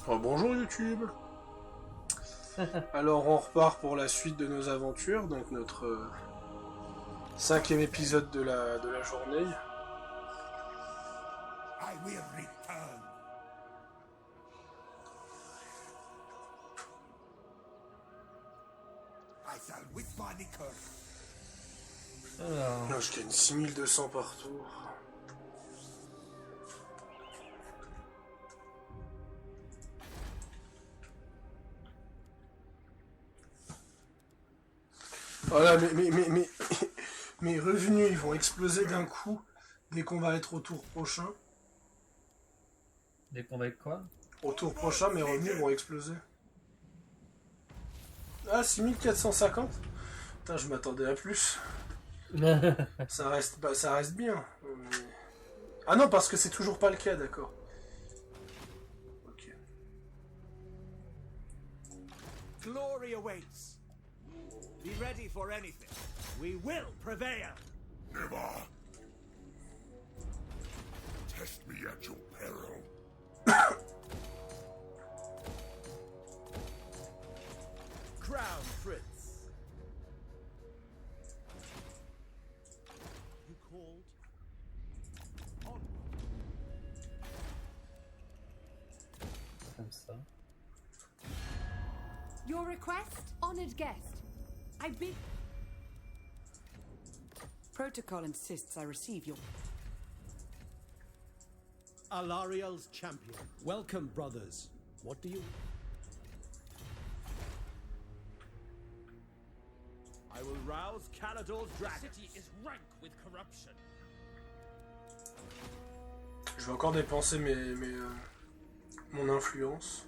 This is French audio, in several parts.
Oh, bonjour YouTube. Alors on repart pour la suite de nos aventures, donc notre cinquième épisode de la journée. I will return. I shall withdraw the curse. Alors, Là, je gagne 6200 par tour. Voilà, mes revenus ils vont exploser d'un coup dès qu'on va être au tour prochain. dès qu'on va être quoi? Au tour prochain, mes revenus vont exploser. Ah, 6450. Putain, je m'attendais à plus. Ça reste bien. Mais... Ah non, parce que c'est toujours pas le cas, d'accord. Ok. Glory awaits. Be ready for anything. We will prevail. Never. Test me at your peril. Crown Prince. You called? On. Comme ça. Your request, honored guest. I bid. Protocol insists I receive your. Alariel's champion. Welcome, brothers. What do you... I will rouse Calador's dragon. The city is rank with corruption. Je vais encore dépenser mon influence.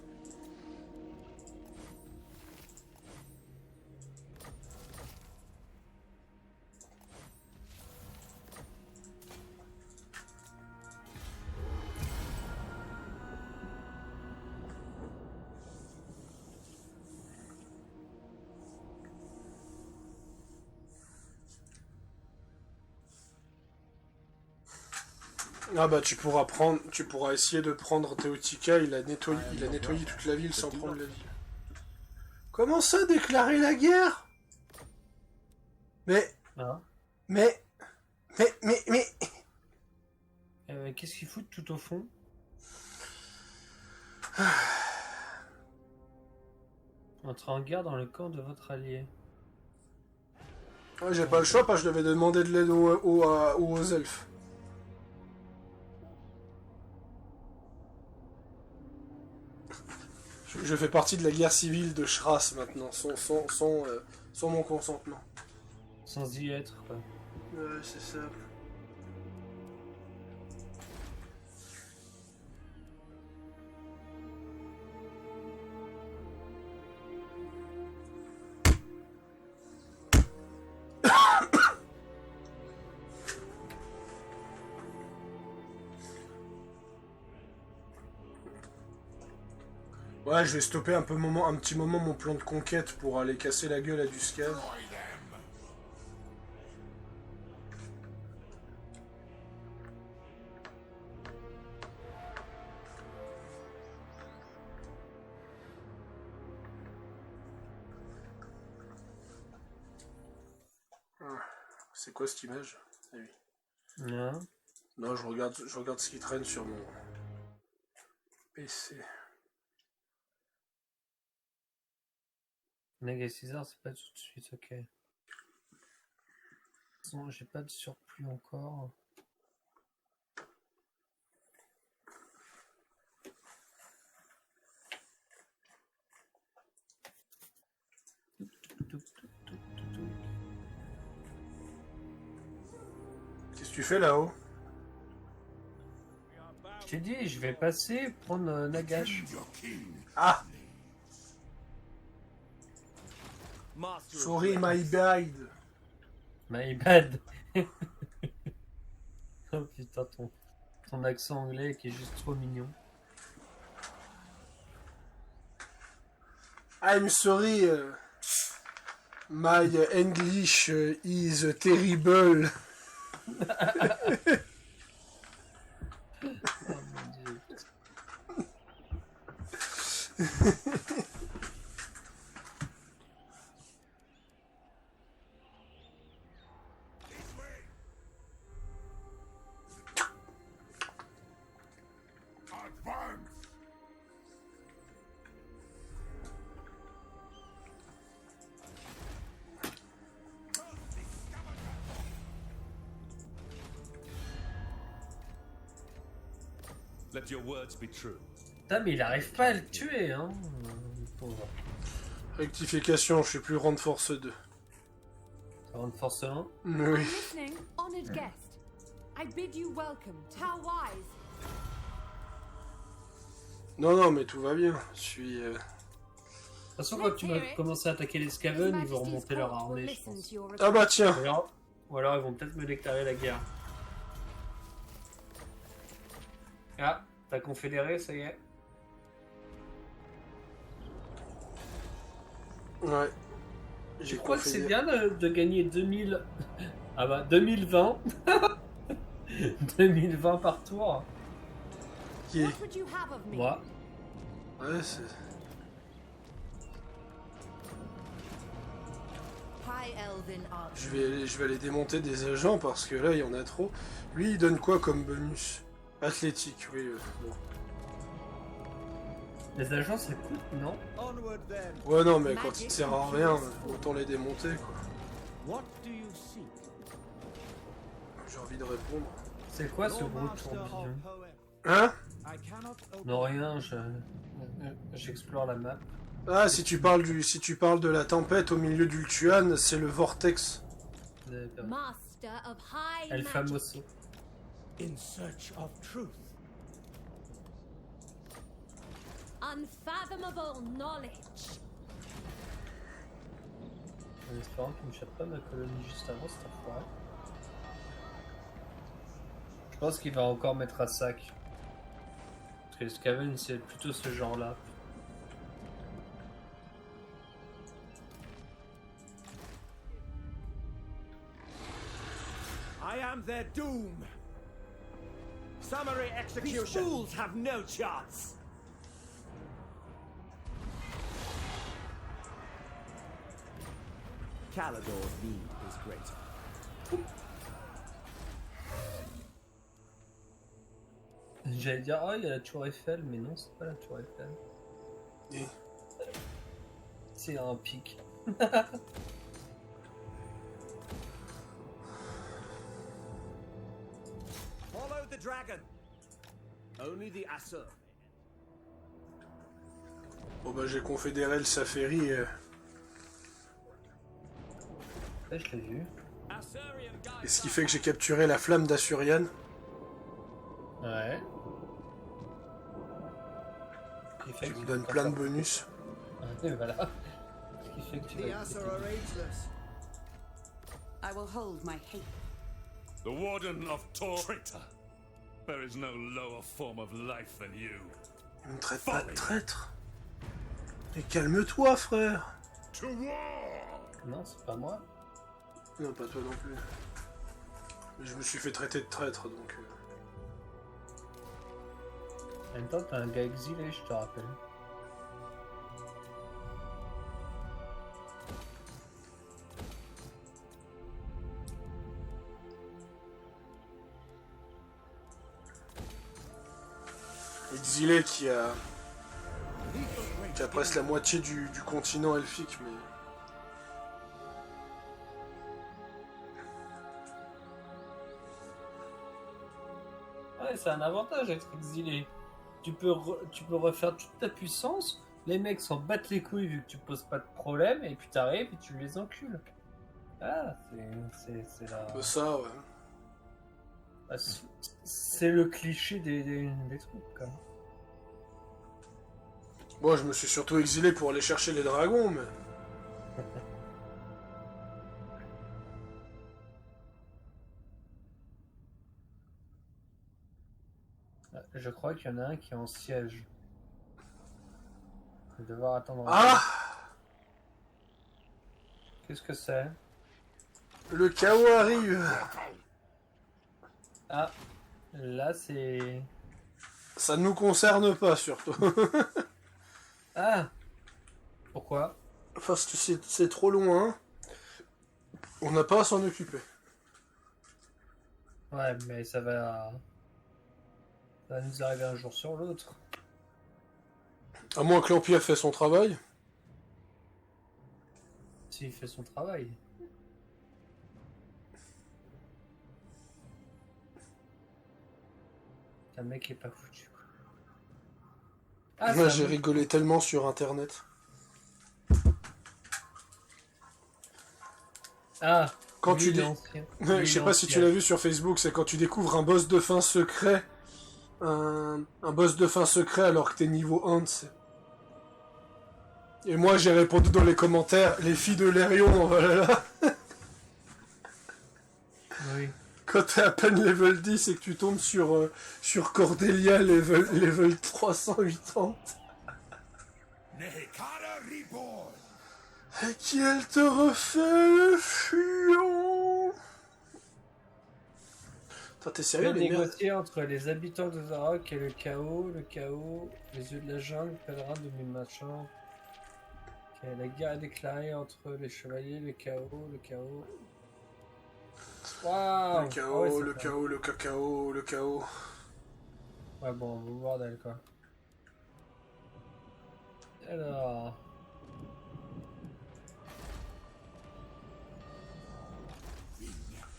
Ah bah tu pourras essayer de prendre Teotika, il a nettoyé toute la ville sans prendre la ville. Comment ça, déclarer la guerre? Mais... Ah. Mais... Qu'est-ce qu'ils foutent tout au fond? Entrez en guerre dans le camp de votre allié. Ouais, j'ai pas le choix parce que je devais demander de l'aide aux elfes. Je fais partie de la guerre civile de Shras maintenant, sans mon consentement. Sans y être, quoi. Ouais, c'est ça. Ouais, je vais stopper un petit moment mon plan de conquête pour aller casser la gueule à Duscad. C'est quoi cette image? Ah oui. Non. Non, je regarde ce qui traîne sur mon PC. Neg 6 heures, c'est pas tout de suite, ok. Non, j'ai pas de surplus encore. Qu'est-ce que tu fais là-haut? Je t'ai dit, je vais passer, prendre Nagash. Ah! Master of Sorry, Red. my bad. My bad. Oh putain, ton accent anglais qui est juste trop mignon. I'm sorry. My English is terrible. Oh mon dieu. Advance! Let your words be true. Putain, mais il arrive pas à le tuer, hein. Le pauvre. Rectification, je suis plus rang de force 2. Avant de force 1. Oui. Listening, honored guest. I bid you welcome. How wise. Non, mais tout va bien. Je suis... De toute façon, quand tu vas commencer à attaquer les Skaven, ils vont remonter leur armée, je pense. Ah bah tiens. Ou alors ils vont peut-être me déclarer la guerre. Ah, t'as confédéré, ça y est. Ouais. Je crois que c'est bien de gagner 2000... Ah bah, 2020. 2020 par tour. Qui est... What would you have of me? Moi. Ouais, c'est... High Elven art. Je vais aller démonter des agents parce que là, il y en a trop. Lui, il donne quoi comme bonus? Athlétique, oui. Bon. Les agents, ça coûte, non? Onward then. Ouais, non, mais quand il te sert à rien, autant les démonter, quoi. What do you seek? J'ai envie de répondre. C'est quoi ce Your gros master tourbillon? of poem. Hein? I cannot open. Non, rien, j'explore la map. Ah, si tu parles de la tempête au milieu d'Ultuan, c'est le vortex. Master of high El magic. Famoso. In search of truth. Unfathomable knowledge. En espérant qu'il ne chope pas ma colonie juste avant cette fois. Je pense qu'il va encore mettre à sac. Parce que les Skaven, c'est plutôt ce genre-là. I am their doom. Summary execution. These fools have no chance. Calador's need is greater. J'allais dire, oh, il y a la tour Eiffel, mais non, c'est pas la tour Eiffel. Et... C'est un pic. Follow the dragon. Only the Asur. Bon bah j'ai confédéré le Saferi. Ouais, je l'ai vu. Et ce qui fait que j'ai capturé la flamme d'Assurian. Ouais. Qui me donne plein de bonus. Et voilà. Ce qui fait que tu The vas... Asur are ageless. I will hold my hate. The Warden of Tor. Traitor. There is no lower form of life than you. Il me traite pas de traître. Et calme-toi, frère. To war! Non, c'est pas moi. Non, pas toi non plus. Mais je me suis fait traiter de traître, donc... En même temps, t'es un gars exilé, je te rappelle. Exilé qui a presque la moitié du continent elfique, mais... Ouais, c'est un avantage d'être exilé. Tu peux refaire toute ta puissance, les mecs s'en battent les couilles vu que tu poses pas de problème, et puis t'arrives et tu les encules. Ah, c'est la... Ça, ouais. Ah, c'est le cliché des trucs, quoi. Moi, je me suis surtout exilé pour aller chercher les dragons, mais... Je crois qu'il y en a un qui est en siège. Je vais devoir attendre un Ah! peu. Qu'est-ce que c'est? Le chaos arrive! Ah, là c'est... Ça ne nous concerne pas, surtout. parce que c'est trop loin. On n'a pas à s'en occuper. Ouais, mais ça va nous arriver un jour sur l'autre. À moins que l'Empire fait son travail. S'il fait son travail. Un mec est pas foutu, quoi. Ah, Moi, ça j'ai me- rigolé tellement sur Internet. Ah, Quand lui, tu dis... l'ancien. Je Lui, sais pas si tu l'ancien. l'as vu sur Facebook, c'est quand tu découvres un boss de fin secret. Un boss de fin secret alors que t'es niveau 1, tu sais. Et moi, j'ai répondu dans les commentaires, les filles de Lérion, voilà. Oui. Quand t'es à peine level 10 et que tu tombes sur Cordelia level 380. Nehekara reborn. Et qui elle te refait le fion. Attends, t'es Je sérieux, vais les merdes? négocier entre les habitants de Zarok et le chaos, les yeux de la jungle, pèlerin de mes machins. Ok, la guerre est déclarée entre les chevaliers, le chaos. Waouh! Le chaos, Ah ouais, c'est le pas- chaos, le cacao, le chaos. Ouais, bon, beau bordel, quoi. Alors...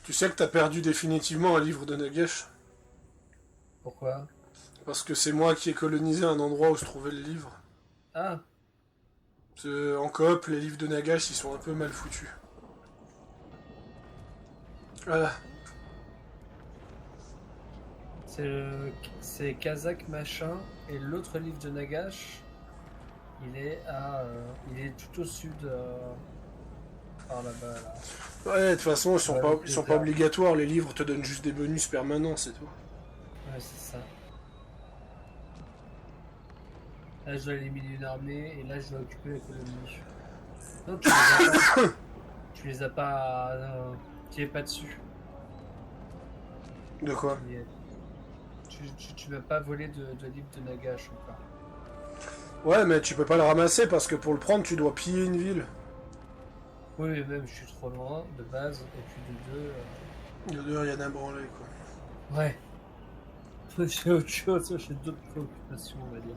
Tu sais que t'as perdu définitivement un livre de Nagash? Pourquoi? Parce que c'est moi qui ai colonisé un endroit où se trouvait le livre. Ah! En coop, les livres de Nagash, ils sont un peu mal foutus. Voilà. C'est Kazakh machin, et l'autre livre de Nagash, il est tout au sud, par là-bas, là. Ouais, de toute façon, ils sont Ouais, pas, c'est ils sont pas clair. obligatoires, les livres te donnent juste des bonus permanents, c'est tout. Ouais, c'est ça. Là, je dois éliminer une armée, et là, je dois occuper la colonie. Non, tu les as pas. Tu les as pas. Tu es pas dessus. De quoi? Tu y es. Tu m'as pas volé de livre de Nagash encore. Ouais, mais tu peux pas le ramasser parce que pour le prendre, tu dois piller une ville. Oui, mais même, je suis trop loin de base, et puis de deux. De deux, rien à branler, quoi. Ouais. J'ai autre chose, j'ai d'autres préoccupations, on va dire.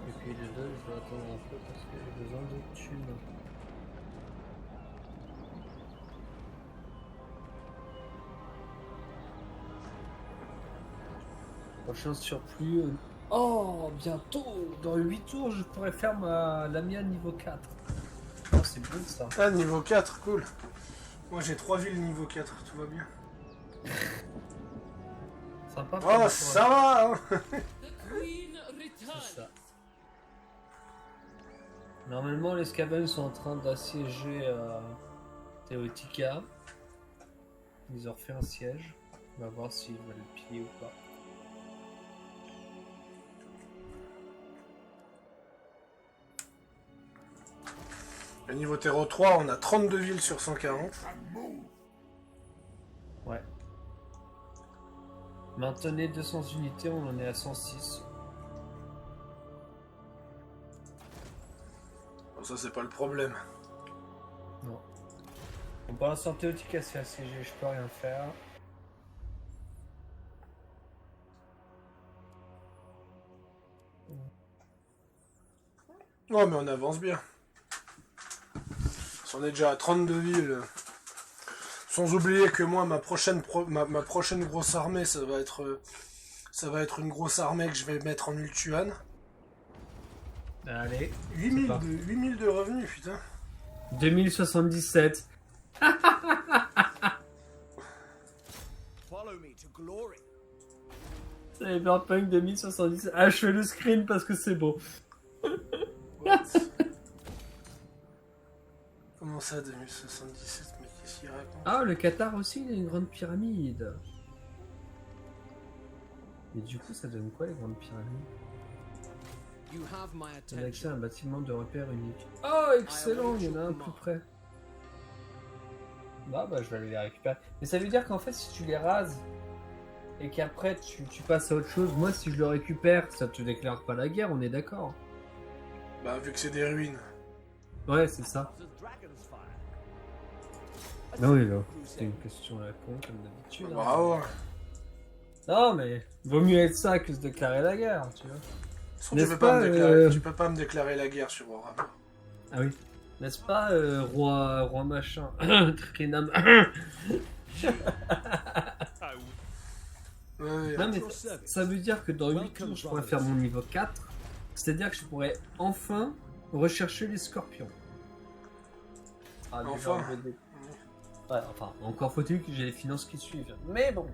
Et puis les deux, je vais attendre un peu parce que j'ai besoin de thunes. Prochain surplus. Oh, bientôt! Dans 8 tours, je pourrais faire la mienne niveau 4. Oh, c'est bon ça. Ah, niveau 4, cool. Moi, j'ai 3 villes niveau 4, tout va bien. Sympa. Oh, ça va, hein. C'est ça. Normalement, les Skaven sont en train d'assiéger Teotika. Ils ont refait un siège. On va voir s'ils veulent le piller ou pas. Le niveau terreau 3, on a 32 villes sur 140. Ouais. Maintenez 200 unités, on en est à 106. Bon, ça, c'est pas le problème. Non. On peut l'instant Teotika se fait assiéger, je peux rien faire. Non, mais on avance bien. On est déjà à 32 villes. Sans oublier que moi, ma prochaine grosse armée, ça va être une grosse armée que je vais mettre en Ultuan. Allez. 8000 de revenus, putain. 2077. Follow me to glory. Cyberpunk 2077. Ah, je fais le screen parce que c'est beau. Comment ça, 2077? Mais qu'est-ce qu'il raconte? Ah, le Qatar aussi, il a une grande pyramide. Et du coup, ça donne quoi les grandes pyramides? You have my On a accès à attention. un bâtiment de repère unique. Oh, excellent, il y en a un tout près. Bah, je vais aller les récupérer. Mais ça veut dire qu'en fait, si tu les rases et qu'après tu passes à autre chose, moi, si je le récupère, ça te déclare pas la guerre, on est d'accord? Bah, vu que c'est des ruines. Ouais, c'est ça. The dragon's fire. Ah oui, là. C'était une question à la con, comme d'habitude. hein. Bravo. Non, mais vaut mieux être ça que se déclarer la guerre, tu vois. Tu N'est-ce peux pas pas, me déclarer, tu peux pas me déclarer la guerre sur Warhammer. Ah oui. N'est-ce pas, roi machin Trikenam. I Ouais, Non, mais Your service. ça veut dire que dans 8 tours, je pourrais faire mon niveau 4. C'est-à-dire que je pourrais enfin rechercher les scorpions. Ah, déjà, Enfin. on veut Ouais, enfin, encore faut-il que j'ai les finances qui suivent. Mais bon,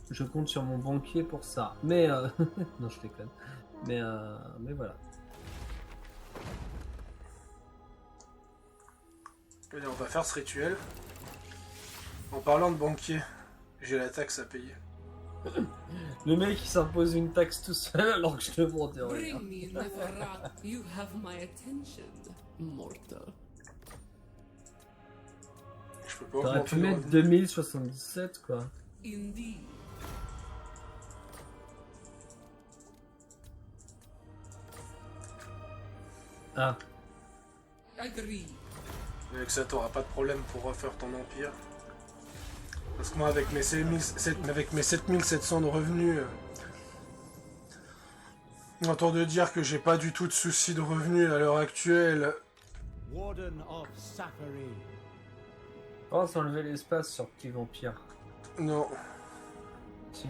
je compte sur mon banquier pour ça. Mais, non, je déconne. Mais voilà. Allez, on va faire ce rituel. En parlant de banquier, j'ai la taxe à payer. Le mec, il s'impose une taxe tout seul alors que je te demande rien. Bring me Neferat. You have my attention, mortal. Je peux pas T'aurais augmenter pu le mettre revenu. 2077, quoi. Indeed. Ah, Agree. Avec ça, t'auras pas de problème pour refaire ton empire. Parce que moi, avec mes 7700 de revenus, autant de dire que j'ai pas du tout de soucis de revenus à l'heure actuelle. Warden of Safari. pense enlever l'espace sur Petit Vampire. Non. Si.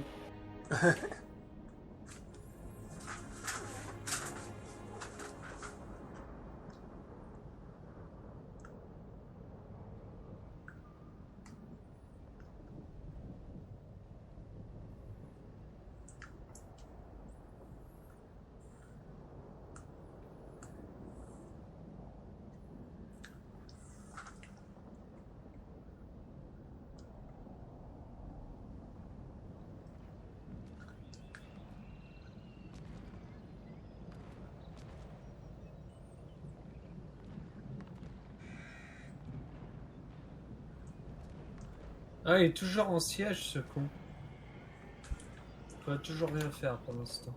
Ah, il est toujours en siège, ce con. Il va toujours rien faire pour l'instant.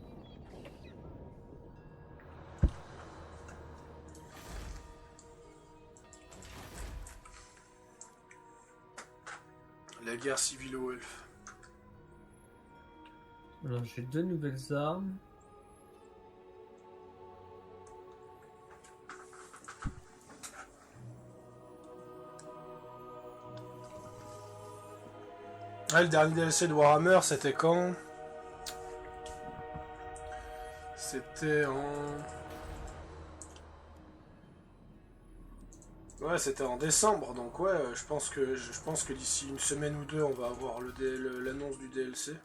La guerre civile aux elfes. Alors, j'ai 2 nouvelles armes. Ah, le dernier DLC de Warhammer, c'était quand? C'était en... Ouais, c'était en décembre, donc ouais, je pense que d'ici une semaine ou deux, on va avoir l'annonce du DLC.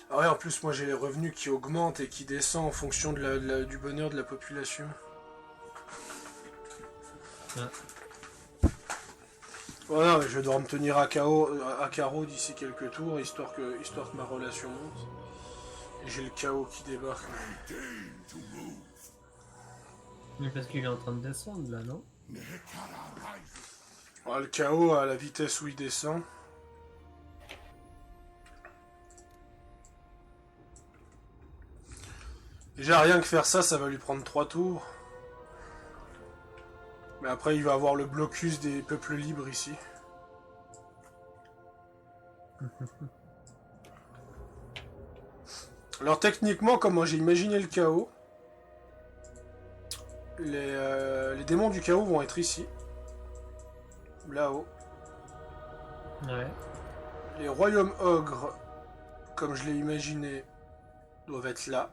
Ah ouais, en plus, moi j'ai les revenus qui augmentent et qui descendent en fonction du bonheur de la population. Ouais. Voilà, je vais devoir me tenir à carreau d'ici quelques tours, histoire que ma relation monte. Et j'ai le chaos qui débarque. Mais parce qu'il est en train de descendre, là, non? Ah, le chaos à la vitesse où il descend. Déjà, rien que faire ça, ça va lui prendre 3 tours. Mais après, il va avoir le blocus des peuples libres ici. Alors techniquement, comment j'ai imaginé le chaos, les démons du chaos vont être ici. Là-haut. Ouais. Les royaumes ogres, comme je l'ai imaginé, doivent être là.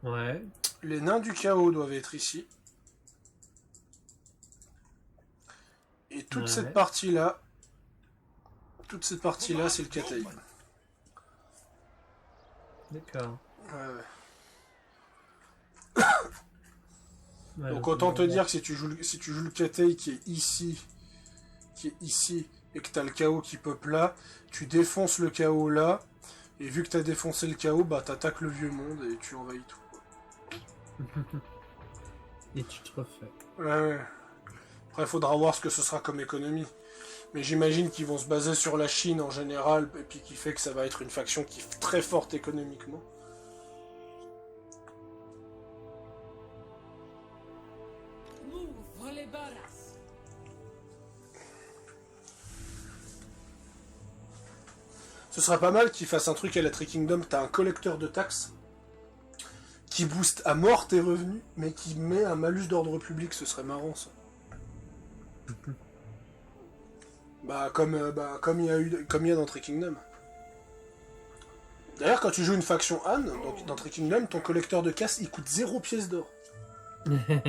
Ouais. Les nains du chaos doivent être ici. Et toute Ouais. cette partie-là, c'est le Kataï. D'accord. Ouais, ouais. Ouais, Donc le autant te plus dire que si tu joues le Kataï qui est ici, qui est ici et que t'as le chaos qui peuple là, tu défonces le chaos là, et vu que t'as défoncé le chaos, bah t'attaques le vieux monde et tu envahis tout. Et tu te refais. Ouais. Après, faudra voir ce que ce sera comme économie. Mais j'imagine qu'ils vont se baser sur la Chine en général, et puis qui fait que ça va être une faction qui est très forte économiquement. Move, Volebaras. Ce serait pas mal qu'ils fassent un truc à la Tree Kingdom, t'as un collecteur de taxes qui booste à mort tes revenus, mais qui met un malus d'ordre public, ce serait marrant ça. Comme il y a dans Tree Kingdom. D'ailleurs, quand tu joues une faction Han, donc dans Tree Kingdom, ton collecteur de casse il coûte 0 pièce d'or.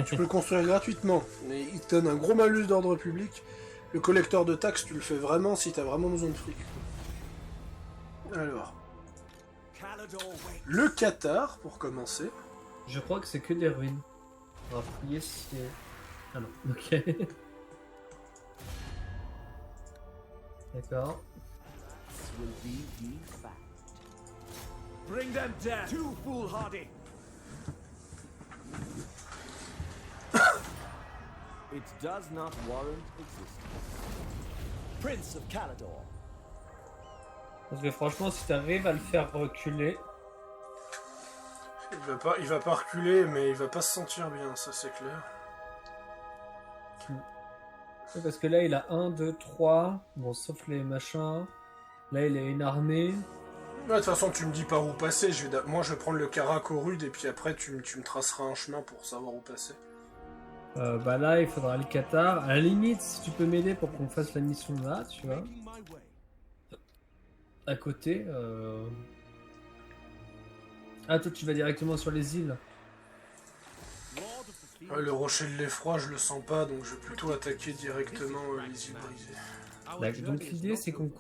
Tu peux le construire gratuitement, mais il te donne un gros malus d'ordre public. Le collecteur de taxes, tu le fais vraiment si t'as vraiment besoin de fric. Alors, le Qatar, pour commencer. Je crois que c'est que des ruines. On va fouiller si... Ah non, ok. D'accord. Bring them down. Too foolhardy. It does not warrant existence. Prince of Calador. Parce que franchement, si t'arrives à le faire reculer... Il va pas reculer, mais il va pas se sentir bien, ça c'est clair. Ouais, parce que là, il a 1, 2, 3... Bon, sauf les machins... Là, il a une armée... De toute façon, tu me dis par où passer. Moi, je vais prendre le Karakorum et puis après, tu me traceras un chemin pour savoir où passer. Bah là, il faudra le Qatar. À la limite, si tu peux m'aider pour qu'on fasse la mission là, tu vois. À côté. Ah, toi, tu vas directement sur les îles. Ouais, le rocher de l'effroi, je le sens pas, donc je vais plutôt attaquer directement les îles brisées. Donc l'idée, c'est qu'on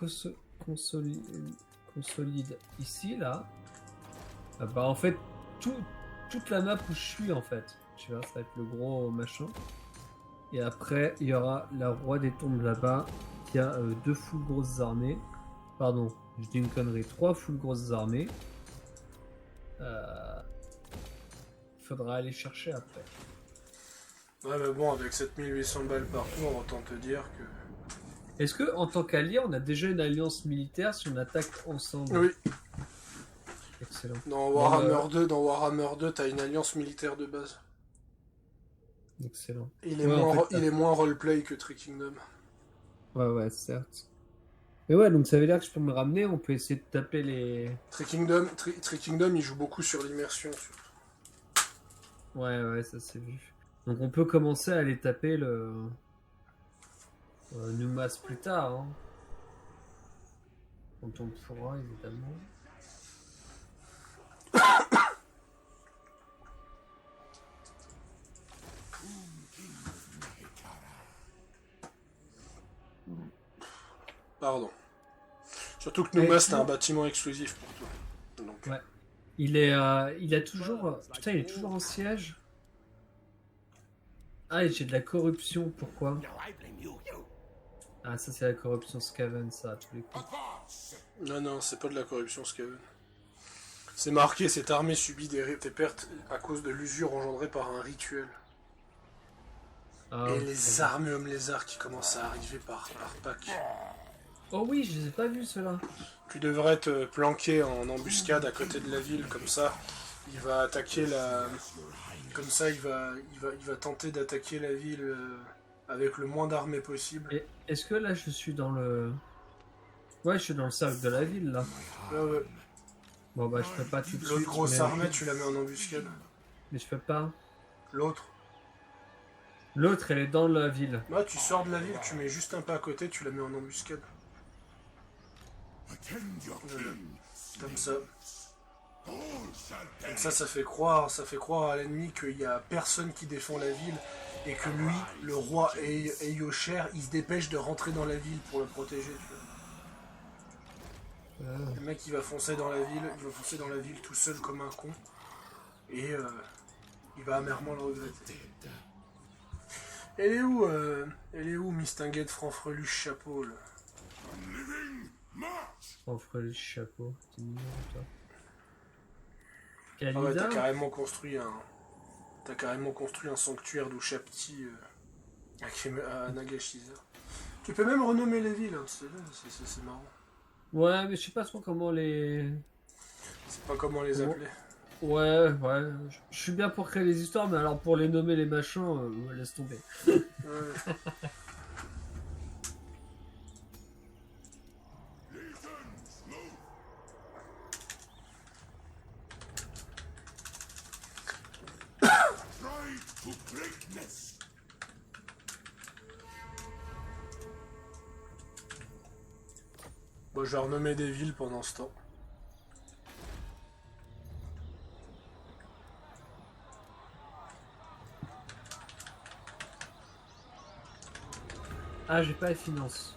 consolide ici, là. Bah en fait, toute la map où je suis, en fait. Tu vois, ça va être le gros machin. Et après, il y aura la roi des tombes là-bas, qui a 2 full grosses armées. Pardon, je dis une connerie. 3 full grosses armées. Il faudra aller chercher après. Ouais, mais bon, avec 7800 balles par tour, autant te dire que... Est-ce que en tant qu'allié, on a déjà une alliance militaire si on attaque ensemble? Oui. Excellent. Dans Warhammer 2, t'as une alliance militaire de base. Excellent. Il est moins roleplay que Tree Kingdom. Ouais, certes. Mais ouais, donc ça veut dire que je peux me ramener, on peut essayer de taper les... Tree Kingdom, il joue beaucoup sur l'immersion. Ouais, ça c'est vu. Donc on peut commencer à aller taper le... Numas plus tard, hein. Quand on pourra, évidemment. Pardon. Surtout que Numas, c'est un bâtiment exclusif pour toi. Donc... Ouais. Il a toujours... Putain, il est toujours en siège. Ah, et j'ai de la corruption, pourquoi? Ah, ça c'est la corruption Skaven, ça, à tous les coups. Non, c'est pas de la corruption Skaven. C'est marqué, cette armée subit des pertes à cause de l'usure engendrée par un rituel. Et les armées hommes lézards qui commencent à arriver par pack. Oh oui, je les ai pas vus ceux-là. Tu devrais te planquer en embuscade à côté de la ville, comme ça, il va attaquer la... Comme ça, il va tenter d'attaquer la ville avec le moins d'armées possible. Et est-ce que là, je suis dans le... Ouais, je suis dans le cercle de la ville, là. Ouais. Bon, bah, je fais pas tout de suite. L'autre grosse armée, tu la mets en embuscade. Mais je fais pas. L'autre, elle est dans la ville. bah, tu sors de la ville, tu mets juste un pas à côté, tu la mets en embuscade. Voilà. Comme ça. Comme ça fait croire à l'ennemi qu'il y a personne qui défend la ville et que lui, le roi Eocher, il se dépêche de rentrer dans la ville pour le protéger. Tu vois. Le mec, il va foncer dans la ville tout seul comme un con et il va amèrement le regretter. Elle est où Mistinguet de Franfreluche chapeau là? Offre le chapeau. C'est mignon, toi. Ah ouais, Kalida? t'as carrément construit un sanctuaire d'Ushapti à Nagashisa. Tu peux même renommer les villes, hein, c'est marrant. Ouais, mais je sais pas trop comment les... C'est pas comment les appeler. Ouais. Je suis bien pour créer les histoires, mais alors pour les nommer les machins, laisse tomber. Ouais. To greatness. Bon, je vais renommer des villes pendant ce temps. Ah, j'ai pas les finances.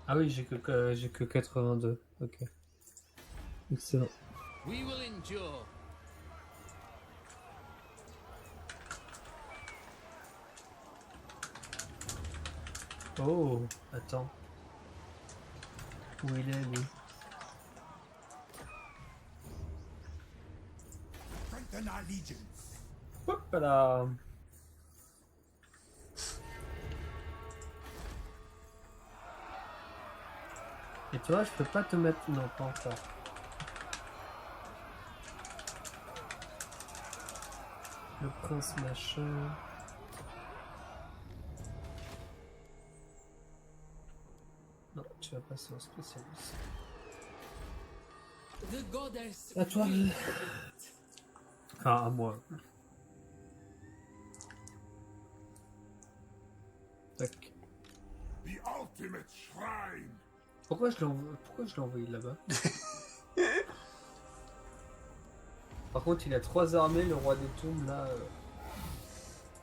Ah oui, j'ai que 82. Ok. Excellent. We will endure. Oh, attends. Où il est, lui? Strengthen our legions. Hop là. Et toi, je peux pas te mettre... Non, pas encore. Le prince machin... Non, tu vas passer au spécialiste. The goddess. À toi. Enfin, à moi. Tac. The ultimate shrine. Pourquoi je l'ai envoyé là-bas? Par contre, il a 3 armées, le roi des tombes, là...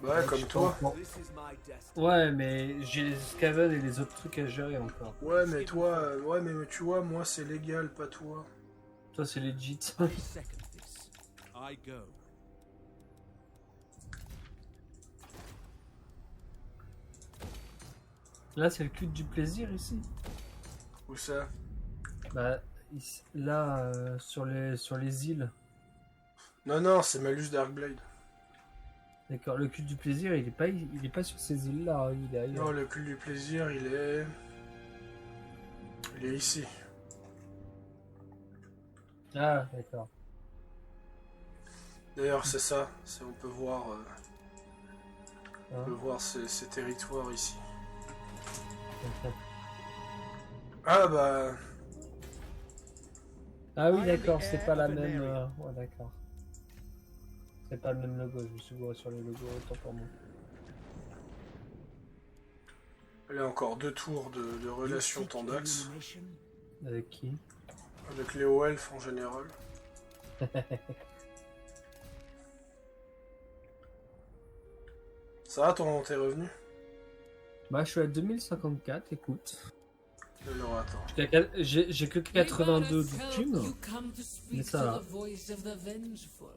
Ouais, comme toi. This is my destiny. Ouais, mais j'ai les Skaven et les autres trucs à gérer encore. Ouais, mais toi, mais tu vois, moi c'est légal, pas toi. Toi, c'est legit. I second this. I go. Là, c'est le culte du plaisir, ici. Où ça? Bah, ici, là, sur les îles. Non, c'est Malus Darkblade. D'accord, le culte du plaisir, il est pas sur ces îles-là, il est ailleurs. Non, le culte du plaisir, il est ici. Ah, d'accord. D'ailleurs, c'est ça. On peut voir, Hein. ces territoires ici. Ah bah, Ah oui, d'accord, c'est pas la même... Ouais, d'accord. C'est pas le même logo, je me suis gouré sur les logos, autant pour moi. il y a encore 2 tours de relations Tandax Illumination? Avec qui? avec les hauts elfes en général. Ça va, t'es revenu? Bah, je suis à 2054, écoute. Alors attends. J'ai que 82 de Help, thunes. you come to speak Mais ça to va. the voice of the vengeful.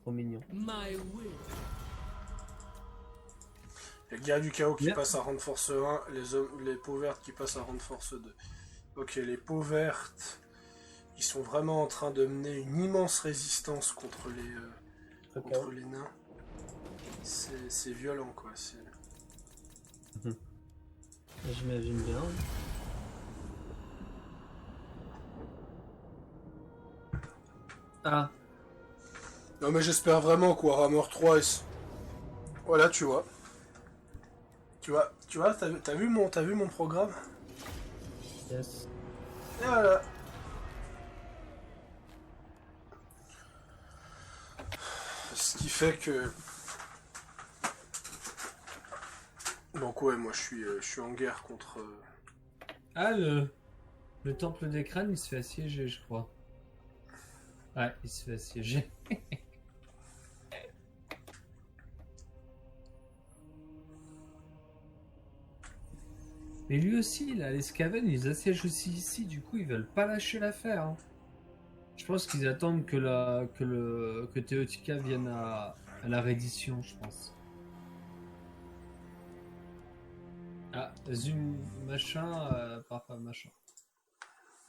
Trop mignon. My will. Il y a Guerre du Chaos qui Merde. passe à rang de force 1, les peaux vertes qui passent à rang de force 2. Ok, les peaux vertes, ils sont vraiment en train de mener une immense résistance contre les nains. C'est violent, quoi. J'imagine bien. Ah, Non, mais j'espère vraiment quoi, Warhammer 3 Voilà, tu vois, t'as vu mon programme? yes. Et voilà. Ce qui fait que... Donc ouais, moi je suis en guerre contre... Ah, le temple des crânes, il se fait assiéger, je crois. Ouais, il se fait assiéger. Mais lui aussi, là, les Skaven, ils assiègent aussi ici, du coup, ils veulent pas lâcher l'affaire. Hein. Je pense qu'ils attendent que Teotika vienne à la reddition, je pense. Ah, zoom machin, parfait machin.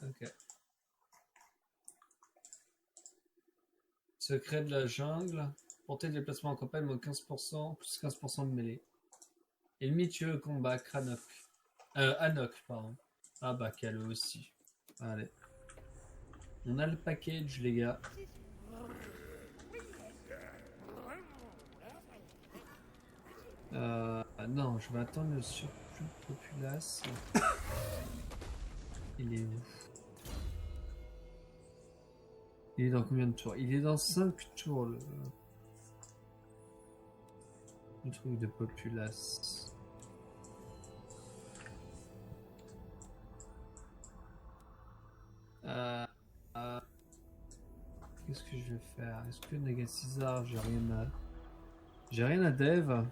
Ok. Secret de la jungle. Portée de déplacement en campagne, moins 15%, plus 15% de mêlée. Ennemi tué au combat, Kranok. Anok, pardon. Ah bah, Kale aussi. Allez. On a le package, les gars. Non, je vais attendre le surplus de populace. Il est où? Il est dans combien de tours? Il est dans 5 tours, le truc de populace. Qu'est-ce que je vais faire? Est-ce que Nagasizar, j'ai rien à dev,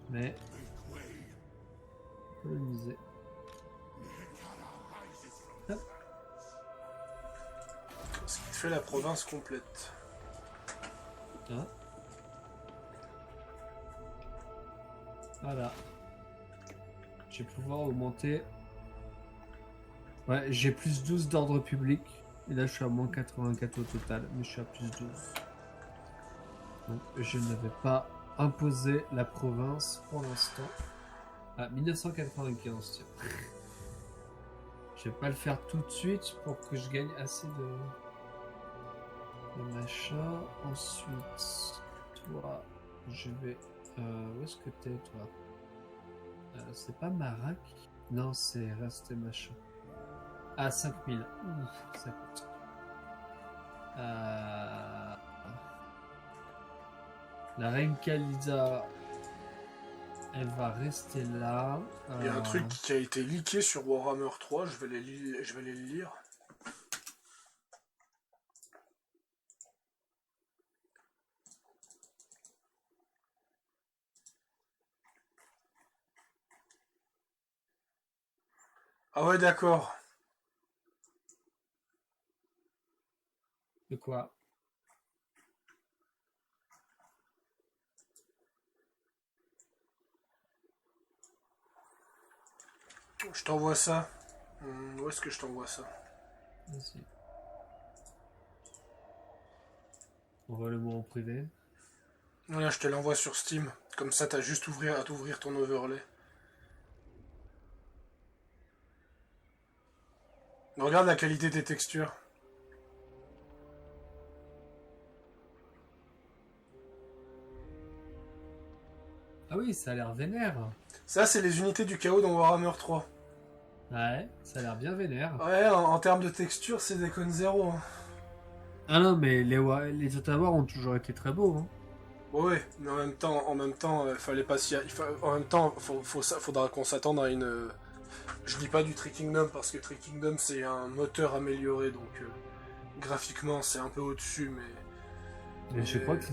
mais coloniser. Hop. Ce qui te fait la province complète. Hein? Voilà. Je vais pouvoir augmenter. Ouais, j'ai plus 12 d'ordre public. Et là, je suis à moins 84 au total. Mais je suis à plus 12. Donc, je ne vais pas imposer la province pour l'instant. Ah, 1995, tiens. Je vais pas le faire tout de suite pour que je gagne assez de machin. Ensuite, toi, je vais... où est-ce que t'es, toi? C'est pas Marak? Non, c'est resté machin. Ah, 5000. Ouf, ça coûte. La reine Kalida, elle va rester là. Il y a un truc qui a été leaké sur Warhammer 3, je vais aller le lire. Ah ouais, d'accord. De quoi? Je t'envoie ça. Où est-ce que je t'envoie ça? Vas-y. Envoie-le-moi en privé. Voilà, je te l'envoie sur Steam. Comme ça, t'as juste à t'ouvrir ton overlay. Regarde la qualité des textures. Ah oui, ça a l'air vénère. Ça, c'est les unités du chaos dans Warhammer 3. Ouais, ça a l'air bien vénère. Ouais, en termes de texture, c'est déconne zéro. Hein. Ah non, mais les Total War ont toujours été très beaux. Hein. Ouais, mais en même temps, fallait pas s'y... En même temps, faudra qu'on s'attende à une... Je dis pas du Tree Kingdom, parce que Tree Kingdom, c'est un moteur amélioré, donc... graphiquement, c'est un peu au-dessus, mais... Je crois que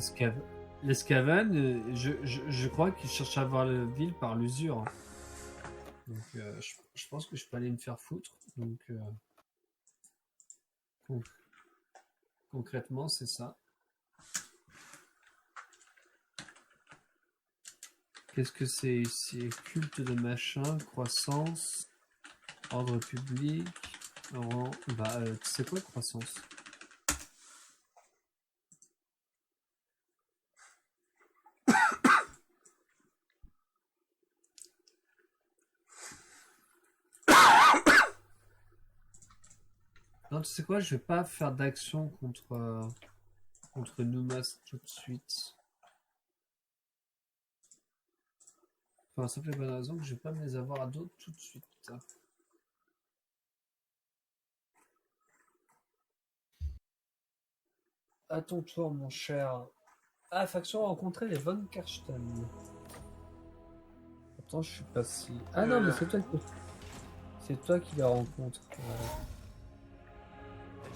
les Skaven, je crois qu'ils cherchent à avoir la ville par l'usure. Hein. Donc, je pense que je peux aller me faire foutre. Donc, concrètement, c'est ça. Qu'est-ce que c'est ici? Culte de machin, croissance, ordre public, rang... Bah, c'est quoi croissance? Non, tu sais quoi, je vais pas faire d'action contre Numas tout de suite. Enfin, ça fait bonne raison que je vais pas me les avoir à d'autres tout de suite. À ton tour, mon cher. Ah, faction rencontrer les Von Karsten. Attends, je suis pas si... Ah non, mais c'est toi qui les rencontres.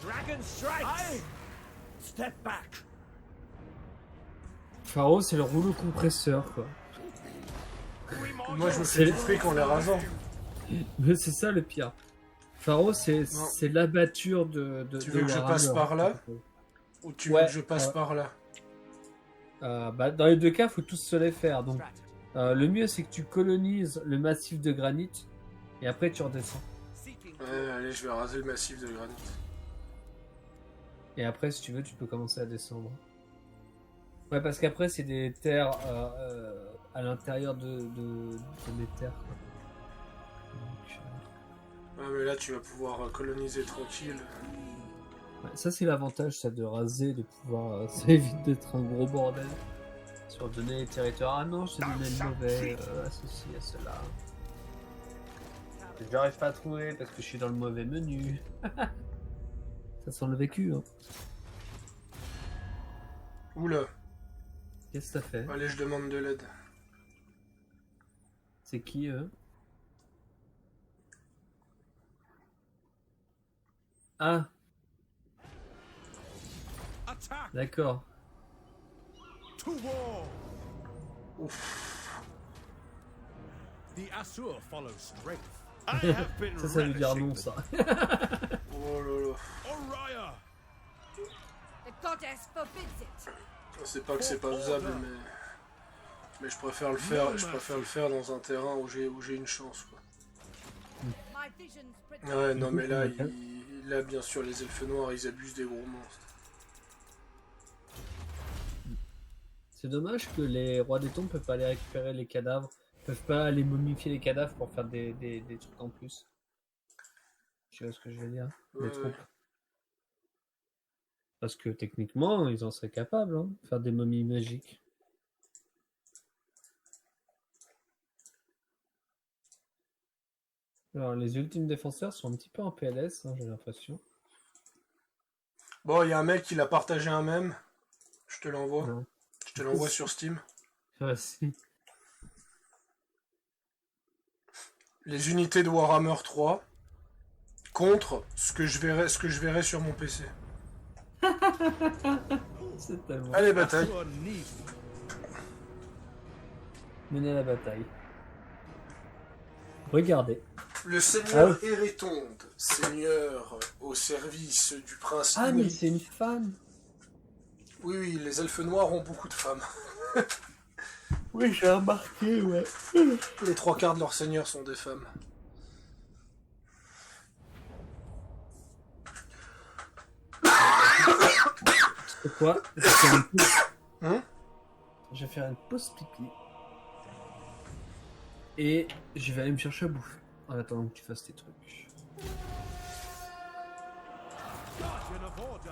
Dragon strikes. Step back. Pharaon, c'est le rouleau compresseur, quoi. Moi, je me fais du fric en les rasant. Mais c'est ça le pire. Pharaon, c'est l'abatture de Tu veux que je Warhammer. passe par là ou tu veux que je passe par là? Dans les deux cas, il faut tous se les faire. Donc, le mieux, c'est que tu colonises le massif de granit et après tu redescends. Ouais, allez, je vais raser le massif de granit. Et après, si tu veux, tu peux commencer à descendre. Ouais, parce qu'après, c'est des terres à l'intérieur de mes terres. Quoi. Donc, Ouais, mais là, tu vas pouvoir coloniser tranquille. ouais, ça, c'est l'avantage, ça, de raser, de pouvoir... ça évite d'être un gros bordel. Sur donner les territoires. Ah non, je t'ai donné le mauvais, à ceci, à cela. Je n'arrive pas à trouver parce que je suis dans le mauvais menu. Ça sent le vécu, hein. Oula. Qu'est-ce que t'as fait? Allez, je demande de l'aide. C'est qui, eux? Ah, Attack d'accord. to war. Ouf. The Asur follow strength. I have been Ça veut dire relishing non, the- ça. Oh là là. Oriah. The goddess forbids it. C'est pas que c'est pas faisable, mais je préfère le faire. Je préfère le faire dans un terrain où j'ai une chance, quoi. My visions predict. Ouais, non, mais là, là, bien sûr, les elfes noirs, ils abusent des gros monstres. C'est dommage que les rois des tombes peuvent pas aller récupérer les cadavres, peuvent pas aller momifier les cadavres pour faire des trucs en plus. Je sais pas ce que je veux dire. Ouais, Les troupes. Parce que techniquement, ils en seraient capables, hein, de faire des momies magiques. Alors, les ultimes défenseurs sont un petit peu en PLS, hein, j'ai l'impression. Bon, il y a un mec qui l'a partagé un mème. Je te l'envoie. Non. Je te l'envoie sur Steam. Ah, si. Les unités de Warhammer 3 contre ce que je verrai sur mon PC. C'est tellement... Allez, bataille. Asur need Mener la bataille. Regardez. Le seigneur Ah Hérétonde, seigneur au service du prince Ah, mais Imri. c'est une femme. Oui, oui, les elfes noirs ont beaucoup de femmes. Oui, j'ai remarqué, ouais. Les trois quarts de leurs seigneurs sont des femmes. C'est quoi? Je vais faire une pause. Hein? Je vais faire une pause pipi. Et je vais aller me chercher à bouffer. En attendant que tu fasses tes trucs. guardian of order.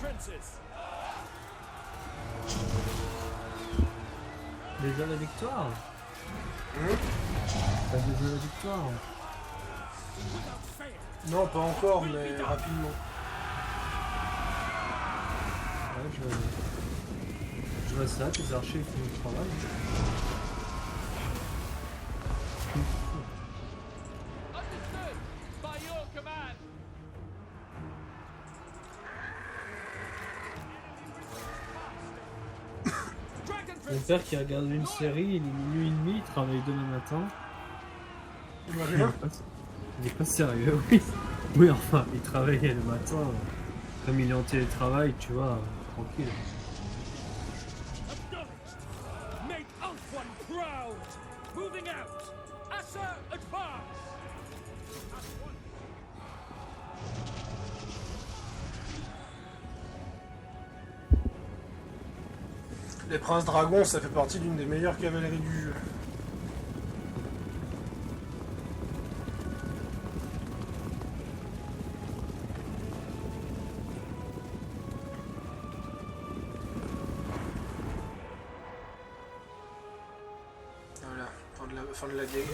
princes. Déjà la victoire. Pas déjà la victoire. Non, pas encore, mais rapidement. Ouais, je vois ça, les archers font le travail. Understood. By your command. Mon père qui regarde une série, il est minuit et demi, il travaille demain matin. Il va bien. Il est pas sérieux, oui. Oui, enfin, il travaillait le matin. Comme il est en télétravail, tu vois, tranquille. Make Ulthuan proud. Moving out. Assa advance. Les princes dragons, ça fait partie d'une des meilleures cavaleries du jeu. Voilà, fin de la game.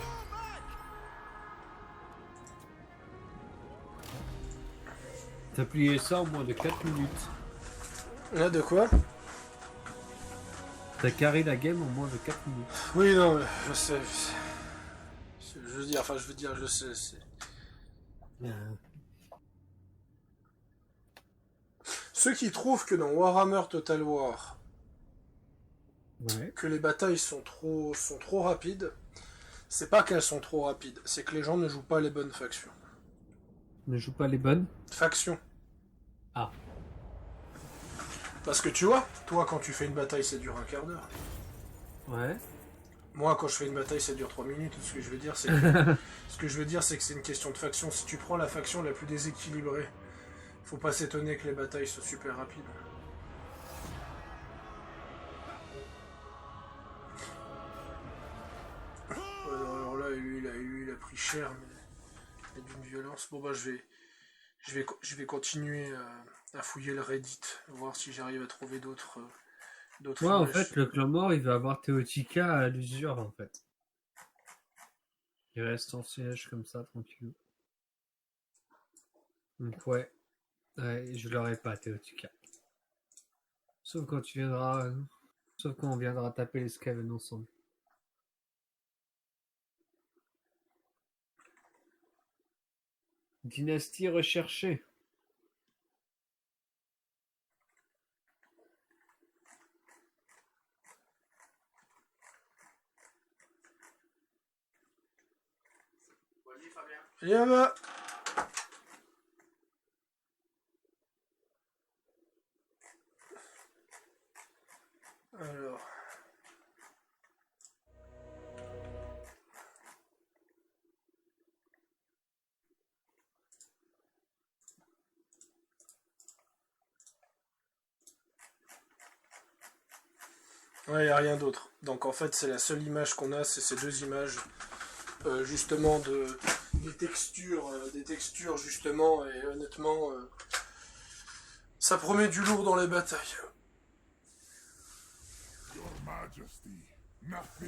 T'as plié ça en moins de 4 minutes. Là, de quoi? T'as carré la game en moins de 4 minutes. Oui, non, mais je sais. Je veux dire, je sais. Ceux qui trouvent que dans Warhammer Total War, Ouais. que les batailles sont trop rapides, c'est pas qu'elles sont trop rapides, c'est que les gens ne jouent pas les bonnes factions. Ne joue pas les bonnes. Factions. Ah. Parce que tu vois, toi quand tu fais une bataille ça dure un quart d'heure. Ouais. Moi quand je fais une bataille ça dure 3 minutes. Ce que je veux dire c'est que, c'est une question de faction. Si tu prends la faction la plus déséquilibrée, faut pas s'étonner que les batailles soient super rapides. Ouais, alors là lui il a pris cher mais d'une violence. Bon bah je vais continuer à fouiller le Reddit, voir si j'arrive à trouver d'autres Ouais, en images. fait, le clan mort, il va avoir Teotika à l'usure, en fait. Il reste en siège comme ça, tranquille. Donc ouais, je l'aurai pas, Teotika. Sauf quand tu viendras... Sauf quand on viendra taper les Skaven ensemble. Dynastie recherchée. Viens va. Alors. Ouais, il n'y a rien d'autre. Donc en fait, c'est la seule image qu'on a, c'est ces deux images, justement, des textures, justement, et honnêtement, ça promet du lourd dans les batailles.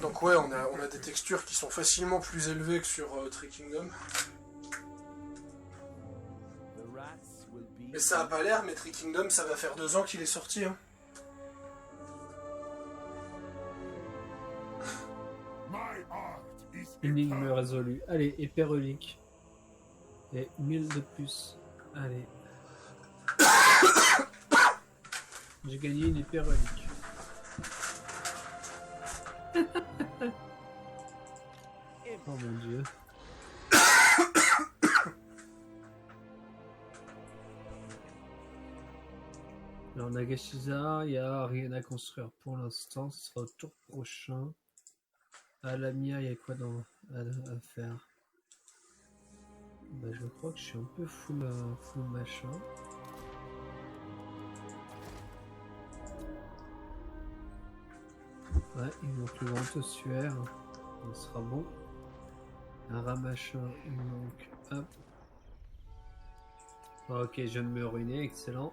Donc ouais, on a des textures qui sont facilement plus élevées que sur Tree Kingdom. Mais ça a pas l'air, mais Tree Kingdom, ça va faire 2 ans qu'il est sorti, hein. Énigme résolue. Allez, épée relique. Et 1000 de plus. Allez. J'ai gagné une épée relique. Oh mon dieu. Alors Nagashiza, il n'y a rien à construire pour l'instant, ce sera au tour prochain. À Lamia, il y a quoi à faire? Bah, je crois que je suis un peu full machin. Ouais, il manque le grand ossuaire. Ça sera bon. Un ramachin, il manque. Hop. Ok, je viens de me ruiner, excellent.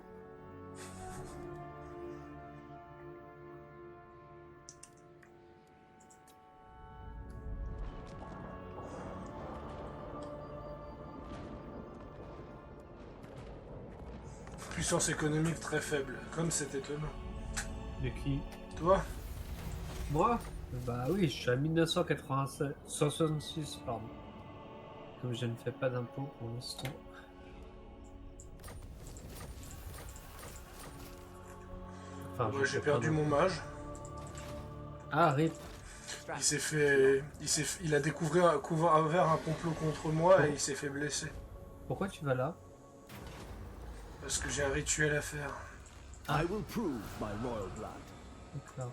puissance économique très faible, comme c'est étonnant. De qui? Toi? Moi? Bah oui, je suis à 1987, 166, pardon. Comme je ne fais pas d'impôts pour l'instant. Enfin, Ouais, j'ai perdu mon mage. Ah, rip. Il a découvert un complot contre moi et il s'est fait blesser. Pourquoi tu vas là? Parce que j'ai un rituel à faire. I will prove my royal blood. D'accord.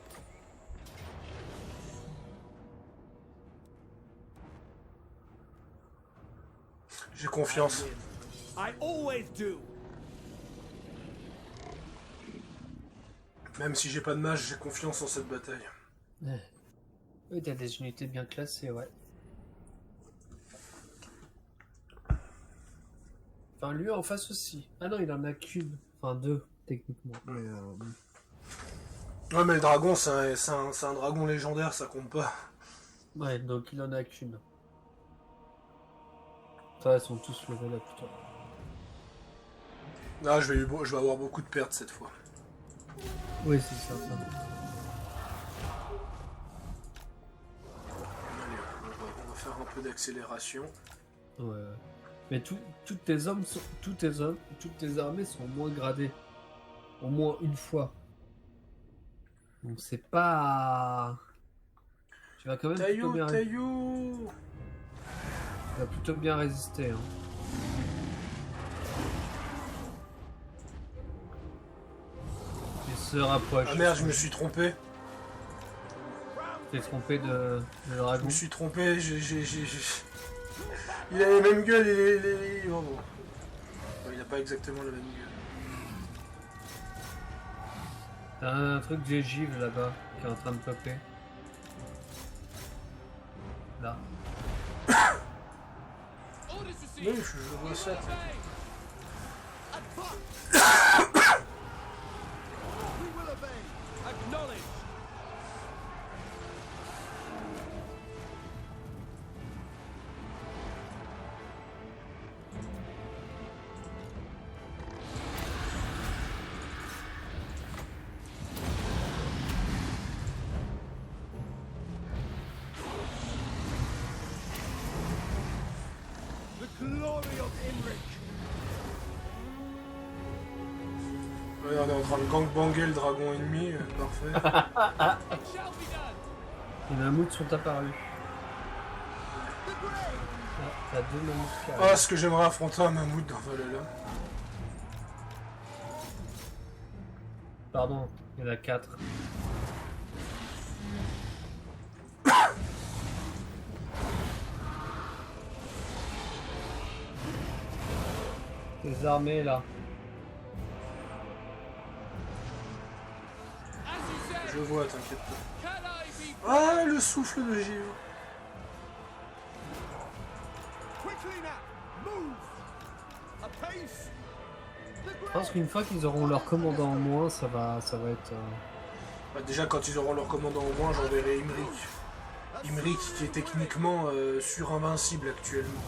J'ai confiance. I always do. Même si j'ai pas de mage, j'ai confiance en cette bataille. Oui, t'as des unités bien classées, ouais. Enfin, lui en face aussi. Ah non, il en a qu'une. Enfin, deux, techniquement. Mais Ouais, mais le dragon, c'est un dragon légendaire, ça compte pas. ouais, donc il en a qu'une. Ça, ils sont tous level up, toi. Ah, je vais avoir beaucoup de pertes cette fois. Oui, c'est ça. Allez, on va faire un peu d'accélération. Ouais. Mais toutes tes armées sont moins gradées. Au moins une fois. Donc c'est pas... Tu vas quand même plutôt bien... Taillou. Tu vas plutôt bien résister. Hein. Il se rapproche. Ah merde, je me suis trompé. Tu t'es trompé de dragon. Je me suis trompé, Il a les mêmes gueules, oh, bon. Il a pas exactement la même gueule. T'as un truc d'égive là-bas qui est en train de popper. Là. Oui, je vois ça. Acknowledge. The glory of Imric. Ouais, on est en train de gangbanger le dragon ennemi, parfait. Les mammouths sont apparus. Ah, t'as deux mammouths qui Ah, arrivent. ce que j'aimerais affronter un mammouth dans Valhalla. Pardon, il y en a 4. Les armées là. Je vois, t'inquiète pas. Ah, le souffle de givre. Quickly now, move. Apace. Je pense qu'une fois qu'ils auront leur commandant en moins, ça va être... Bah, déjà, quand ils auront leur commandant au moins, j'enverrai Imric. Imric qui est techniquement surinvincible actuellement.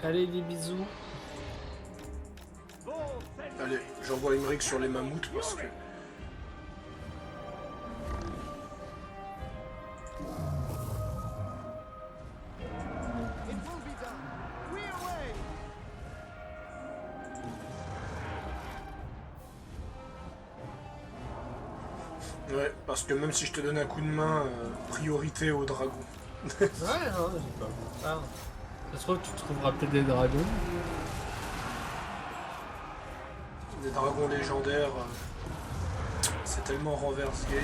Allez, des bisous. Allez, j'envoie Imric sur les mammouths parce que... Ouais, parce que même si je te donne un coup de main, priorité au dragon. Ouais, non, j'ai pas vu ça. Ça se trouve, tu trouveras peut-être des dragons. Des dragons légendaires, c'est tellement renverse game.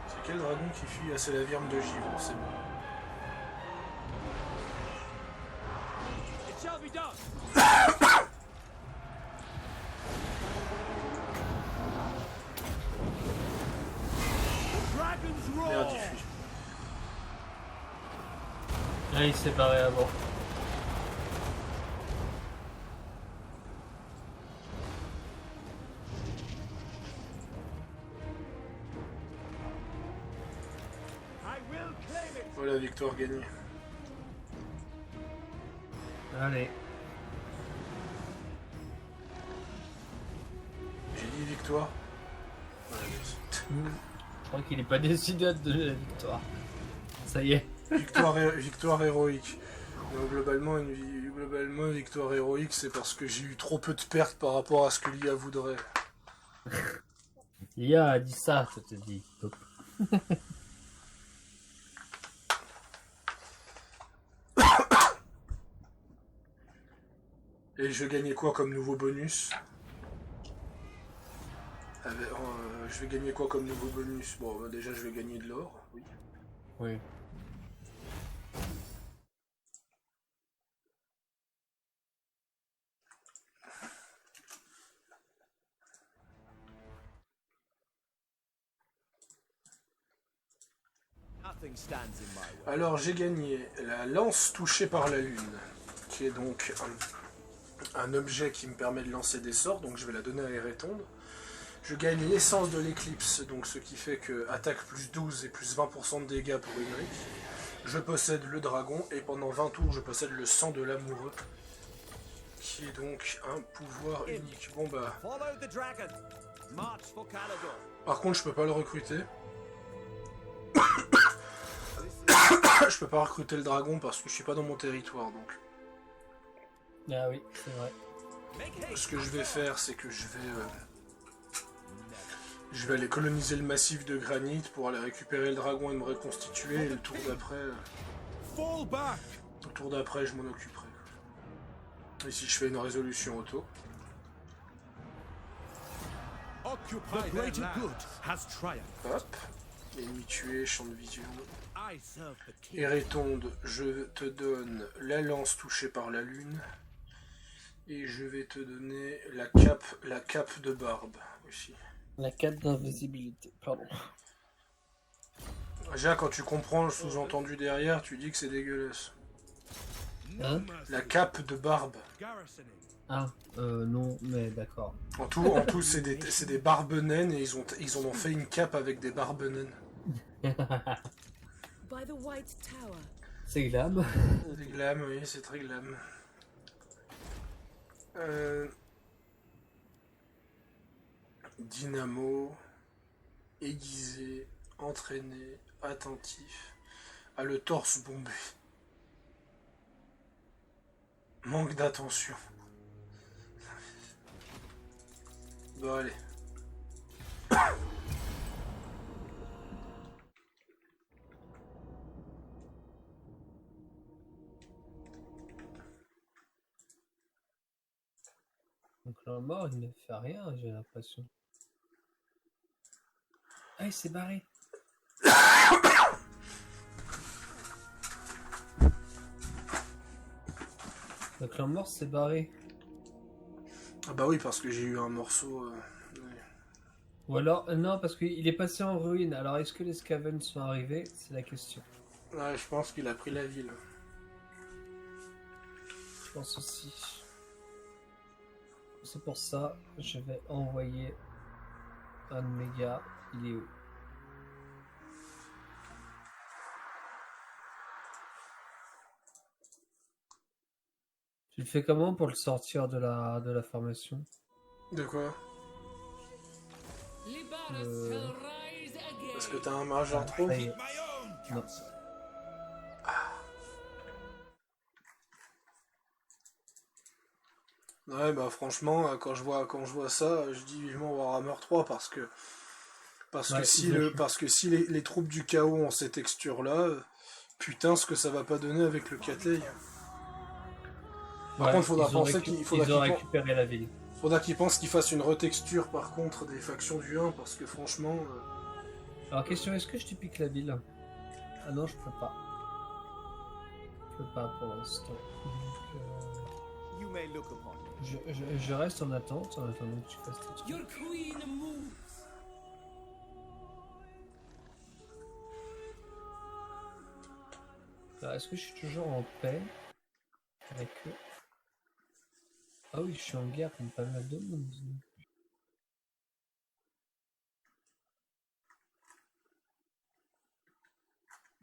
C'est quel dragon qui fuit? Ah, c'est la virme de givre, c'est bon. It shall be done. Ah, il s'est barré avant. Voilà, victoire gagnée. Allez. J'ai dit victoire. Je crois qu'il est pas décidé de la victoire. Ça y est. Victoire héroïque. Donc, globalement, victoire héroïque, c'est parce que j'ai eu trop peu de pertes par rapport à ce que l'IA voudrait. L'IA a dit ça, je te dis. Et je gagnais quoi comme nouveau bonus? Je vais gagner quoi comme nouveau bonus? Bon, bah, déjà, je vais gagner de l'or, oui. Oui. Alors, j'ai gagné la lance touchée par la lune, qui est donc un objet qui me permet de lancer des sorts, donc je vais la donner à Eretonde. Je gagne l'essence de l'éclipse, donc ce qui fait que attaque plus 12 et plus 20% de dégâts pour Ulrich. Je possède le dragon, et pendant 20 tours, je possède le sang de l'amoureux, qui est donc un pouvoir unique. Bon bah... Par contre, je peux pas le recruter. Je peux pas recruter le dragon parce que je suis pas dans mon territoire, donc... Ah oui, c'est vrai. Ce que je vais faire, c'est que je vais aller coloniser le massif de granit pour aller récupérer le dragon et me reconstituer, et le tour d'après, je m'en occuperai. Ici, je fais une résolution auto. Hop. Ennemi tué, champ de vision. Eretonde, je te donne la lance touchée par la lune. Et je vais te donner la cape de barbe aussi. La cape d'invisibilité, pardon. Déjà, quand tu comprends le sous-entendu derrière, tu dis que c'est dégueulasse. Hein? La cape de barbe. Ah, non, mais d'accord. En tout c'est des barbes naines et ils en ont fait une cape avec des barbes naines. C'est glam. C'est glam, oui, c'est très glam. Dynamo, aiguisé, entraîné, attentif, a le torse bombé. Manque d'attention. Bon, allez. Donc la mort, il ne fait rien, j'ai l'impression. Ah, il s'est barré. Donc la mort s'est barré. Ah bah oui, parce que j'ai eu un morceau... ouais. Ou alors, non, parce qu'il est passé en ruine. Alors est-ce que les Skaven sont arrivés? C'est la question. Ouais, je pense qu'il a pris la ville. Je pense aussi. C'est pour ça, je vais envoyer un de mes gars. Il est où? Tu le fais comment pour le sortir de la formation? De quoi? Parce que t'as un mage en trop? Non. Ouais, bah franchement, quand je vois ça, je dis vivement Warhammer 3 parce que si les troupes du chaos ont ces textures-là, putain, ce que ça va pas donner avec le Cathay. Par contre, faudra récupérer la ville. Faudra qu'ils pensent qu'ils fassent une retexture par contre des factions du 1 parce que franchement. Alors question, est-ce que je te pique la ville? Ah non, je peux pas. Je peux pas pour l'instant. Je reste en attente en attendant que tu fasses tes trucs. Alors, est-ce que je suis toujours en paix avec eux? Ah oui, je suis en guerre contre pas mal de monde.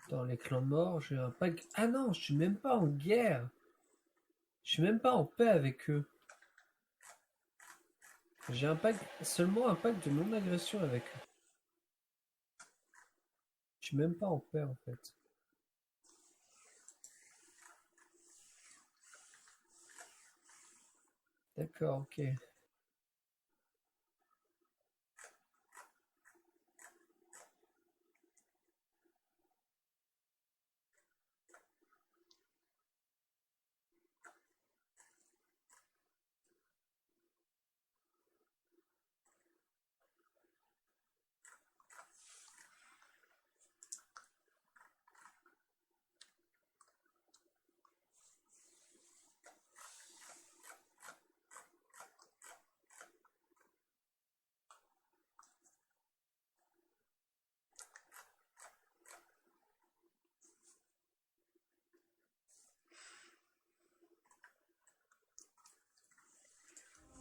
Dans les clans morts, j'ai un pacte... Ah non, je suis même pas en guerre. Je suis même pas en paix avec eux. J'ai un pacte... seulement un pacte de non-agression avec eux. Je suis même pas en paix en fait. D'accord, ok.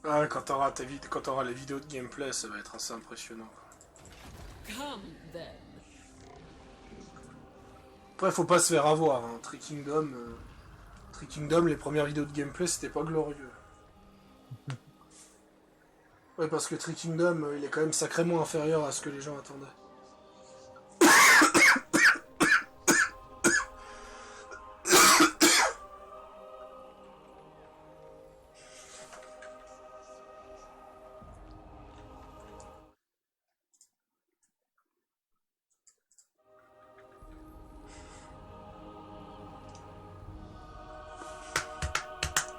Ah, quand t'auras les vidéos de gameplay, ça va être assez impressionnant. Come then. Après, faut pas se faire avoir. Hein. Trickingdom, les premières vidéos de gameplay, c'était pas glorieux. Ouais, parce que Trickingdom, il est quand même sacrément inférieur à ce que les gens attendaient.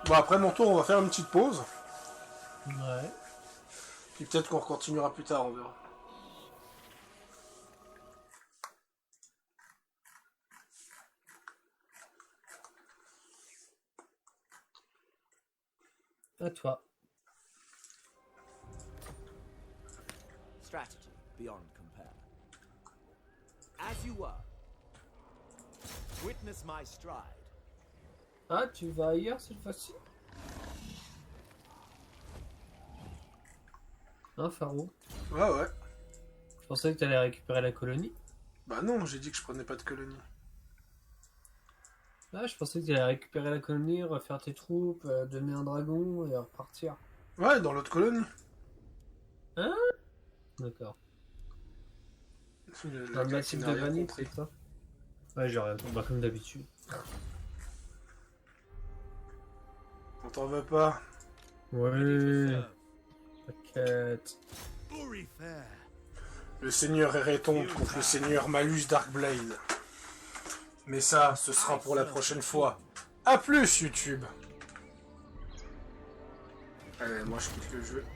Bon, après mon tour, on va faire une petite pause. Ouais. Puis peut-être qu'on continuera plus tard, on verra. À toi. Strategy beyond compare. As you were. Witness my stride. Ah, tu vas ailleurs cette fois-ci? Hein, Faro? Ouais, ouais. Je pensais que tu allais récupérer la colonie. Bah non, j'ai dit que je prenais pas de colonie. Ah, je pensais que tu allais récupérer la colonie, refaire tes troupes, donner un dragon et repartir. Ouais, dans l'autre colonie. Hein? D'accord. Le Dans le massif de Vanille, c'est ça? Ouais, j'ai rien. Bah, comme d'habitude. On t'en veut pas. Ouais. T'inquiète. Le seigneur Eretombe contre le seigneur Malus Darkblade. Mais ça, ce sera pour la prochaine fois. A plus, YouTube. Allez, moi je quitte le jeu.